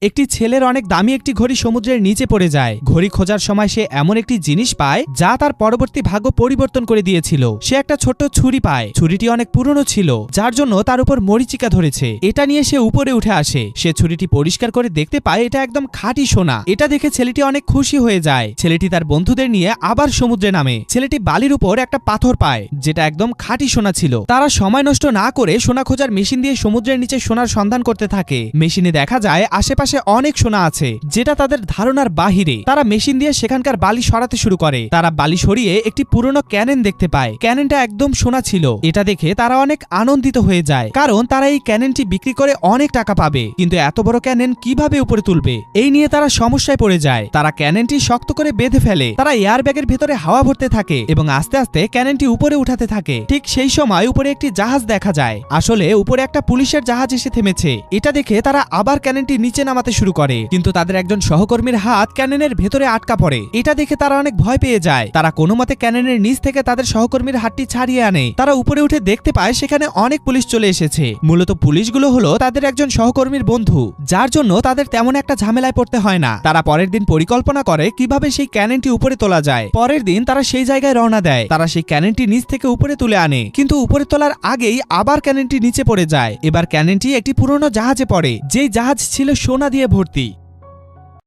একটি ছেলের অনেক দামি একটি ঘড়ি সমুদ্রের নিচে পড়ে যায়। ঘড়ি খোঁজার সময় সে এমন একটি জিনিস পায় যা তার পরবর্তী ভাগ্য পরিবর্তন করে দিয়েছিল। সে একটা ছোট্ট ছুরি পায়। ছুরিটি অনেক পুরনো ছিল, যার জন্য তার উপর মরিচিকা ধরেছে। এটা নিয়ে সে উপরে উঠে আসে। সে ছুরিটি পরিষ্কার করে দেখতে পায় এটা একদম খাঁটি সোনা। এটা দেখে ছেলেটি অনেক খুশি হয়ে যায়। ছেলেটি তার বন্ধুদের নিয়ে আবার সমুদ্রে নামে। ছেলেটি বালির উপর একটা পাথর পায় যেটা একদম খাঁটি সোনা ছিল। তারা সময় নষ্ট না করে সোনা খোঁজার মেশিন দিয়ে সমুদ্রের নিচে সোনার সন্ধান করতে থাকে। মেশিনে দেখা যায় আশেপাশে অনেক সোনা আছে যেটা তাদের ধারণার বাহিরে। তারা মেশিন দিয়ে সেখানকার বালি সরাতে শুরু করে। তারা বালি সরিয়ে একটি পুরনো ক্যানন দেখতে পায়। ক্যাননটা একদম সোনা ছিল। এটা দেখে তারা অনেক আনন্দিত হয়ে যায়, কারণ তারা এই ক্যাননটি বিক্রি করে অনেক টাকা পাবে। কিন্তু এত বড় ক্যানন কিভাবে উপরে তুলবে, এই নিয়ে তারা সমস্যায় পড়ে যায়। তারা ক্যাননটি শক্ত করে বেঁধে ফেলে। তারা এয়ার ব্যাগের ভেতরে হাওয়া ভরতে থাকে এবং আস্তে আস্তে ক্যাননটি উপরে উঠাতে থাকে। ঠিক সেই সময় উপরে একটি জাহাজ দেখা যায়। আসলে উপরে একটা পুলিশের জাহাজ এসে থেমেছে। এটা দেখে তারা আবার ক্যাননটি নিচে নামাতে শুরু করে, কিন্তু তাদের একজন সহকর্মীর হাত ক্যাননের ভেতরে আটকা পড়ে। এটা দেখে তারা অনেক ভয় পেয়ে যায়। তারা কোনো মতে ক্যাননের নিচ থেকে তাদের সহকর্মীর হাতটি ছাড়িয়ে আনে। তারা উপরে উঠে দেখতে পায় সেখানে অনেক পুলিশ চলে এসেছে। মূলত পুলিশগুলো হলো তাদের একজন সহকর্মীর বন্ধু, যার জন্য তাদের তেমন একটা ঝামেলায় পড়তে হয় না। তারা পরের দিন পরিকল্পনা করে কিভাবে সেই ক্যাননটি উপরে তোলা যায়। পরের দিন তারা সেই জায়গায় রওনা দেয়। তারা সেই ক্যাননটি নিচ থেকে উপরে তুলে আনে, কিন্তু উপরে তোলার আগেই আবার ক্যাননটি নিচে পড়ে যায়। এবার ক্যাননটি একটি পুরনো জাহাজে পড়ে, যেই জাহাজ ছিল সোনা দিয়ে ভর্তি।